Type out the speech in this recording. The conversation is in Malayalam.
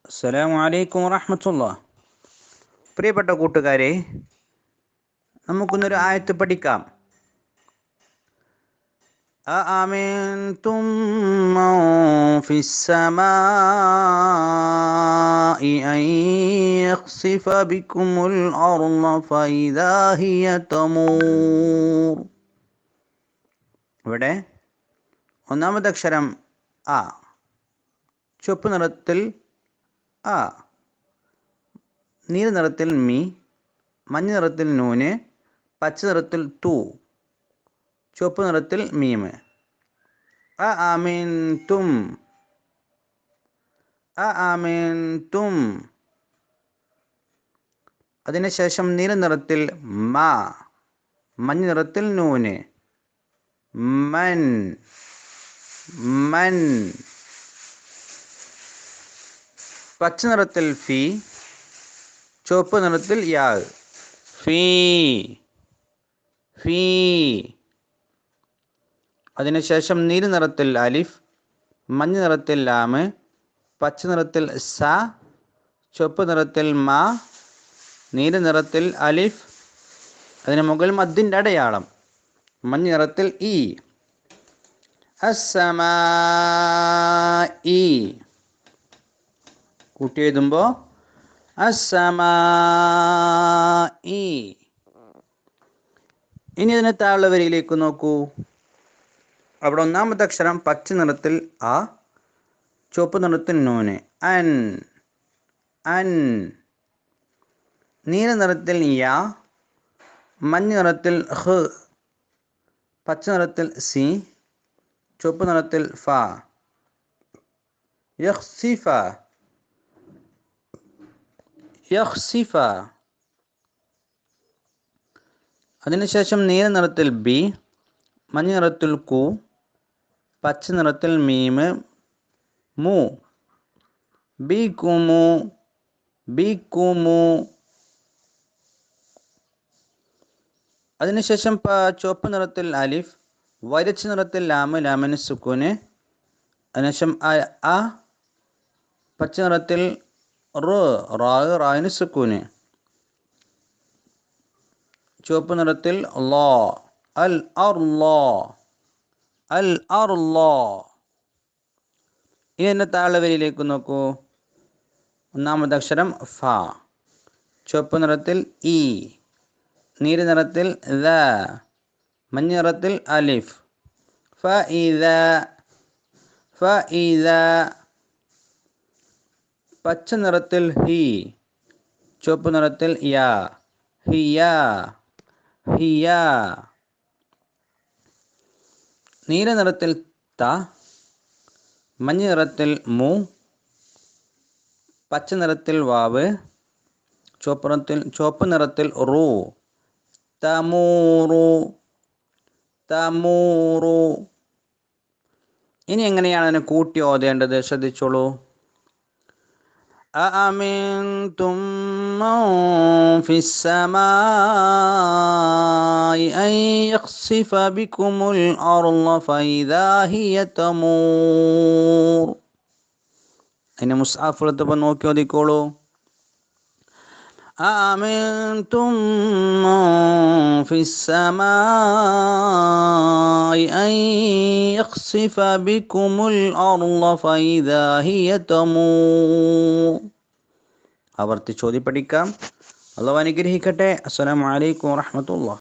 അസ്സലാമു അലൈക്കും വറഹ്മത്തുള്ളാഹി. പ്രിയപ്പെട്ട കൂട്ടുകാരെ, നമുക്കിന്നൊരു ആയത്ത് പഠിക്കാം. അഅമിൻതും മൻ ഫിസ്സമാഇ അൻ യഖ്സിഫ ബികുമുൽ അർള ഫഇദാ ഹിയ തമൂർ. ഇവിടെ ഒന്നാമത്തെ അക്ഷരം ആ, ചുവപ്പ് നിറത്തിൽ ആ, നീല നിറത്തിൽ മി, മഞ്ഞ നിറത്തിൽ നൂന്, പച്ച നിറത്തിൽ തു, ചുവപ്പ് നിറത്തിൽ മീമ്. അഅമിൻതും, അഅമിൻതും. അതിനുശേഷം നീല നിറത്തിൽ മാ, മഞ്ഞ നിറത്തിൽ നൂന്, മൻ, മൻ. പച്ച നിറത്തിൽ ഫി, ചുവപ്പ് നിറത്തിൽ യാ, ഫീ, ഫീ. അതിനുശേഷം നീല നിറത്തിൽ അലിഫ്, മഞ്ഞ നിറത്തിൽ ലാമ്, പച്ച നിറത്തിൽ സ, ചുവപ്പ് നിറത്തിൽ മാ, നീല നിറത്തിൽ അലിഫ്, അതിന് മുകളിൽ മദ്ദിൻ്റെ അടയാളം, മഞ്ഞ നിറത്തിൽ ഈ. അസ്സമാഇ കൂട്ടി എഴുതുമ്പോൾ അസ്സമാഇ. ഇനി ഇതിനെ താഴെ വരിയിലേക്ക് നോക്കൂ. അവിടെ ഒന്നാമത്തെ അക്ഷരം പച്ച നിറത്തിൽ ആ, ചുവപ്പ് നിറത്തിൽ നൂന്, അൻ, അൻ. നീല നിറത്തിൽ യാ, മഞ്ഞ നിറത്തിൽ ഹ്, പച്ച നിറത്തിൽ സി, ചുവപ്പ് നിറത്തിൽ ഫ. യഖ്സിഫ, യഖ്സിഫ. അതിനുശേഷം നീല നിറത്തിൽ ബി, മഞ്ഞ നിറത്തിൽ കു, പച്ച നിറത്തിൽ മീമ്, മു, ബികുമു, ബികുമു. അതിനുശേഷം ചുവപ്പ് നിറത്തിൽ അലിഫ്, വരച്ച നിറത്തിൽ ലാമ്, ലാമിന് സുക്കൂന്. അതിനുശേഷം അ, പച്ച നിറത്തിൽ റ്, റായിന് സുക്കൂന്. ചുവപ്പ് നിറത്തിൽ ലോ, അൽ അർളോ, അൽ അർളോ. ഇനി എൻ്റെ താഴെ വരിയിലേക്ക് നോക്കൂ. ഒന്നാമത്തെ അക്ഷരം ഫ, ചുവപ്പ് നിറത്തിൽ ഇ, നീല നിറത്തിൽ ദ, മഞ്ഞ നിറത്തിൽ അലിഫ്. ഫഇദ, ഫഇദ. പച്ച നിറത്തിൽ ഹി, ചുവപ്പ് നിറത്തിൽ യാ, ഹിയ, ഹിയ. നീല നിറത്തിൽ ത, മഞ്ഞ നിറത്തിൽ മു, പച്ച നിറത്തിൽ വാവ്, ചുവപ്പ് നിറത്തിൽ റു, തമൂറു, തമൂറു. ഇനി എങ്ങനെയാണ് അതിനെ കൂട്ടി ഓതേണ്ടത്? ശ്രദ്ധിച്ചോളൂ. അഅമിൻതും മൻ ഫിസ്സമാഇ അൻ യഖ്സിഫ ബികുമുൽ അർള ഫഇദാ ഹിയ തമൂർ. അതിനെ മുസ്ഹഫിലെത്തുമ്പോൾ നോക്കി ഓതിക്കോളൂ. അഅമിൻതും മൻ ഫിസ്സമാഇ അൻ യഖ്സിഫ ബികുമുൽ അർള ഫഇദാ ഹിയ തമൂർ. ആവർത്തിച്ച് ഓതി പഠിക്കാം. അല്ലാഹു അനുഗ്രഹിക്കട്ടെ. അസ്സലാമു അലൈക്കും വറഹ്മത്തുള്ളാഹി.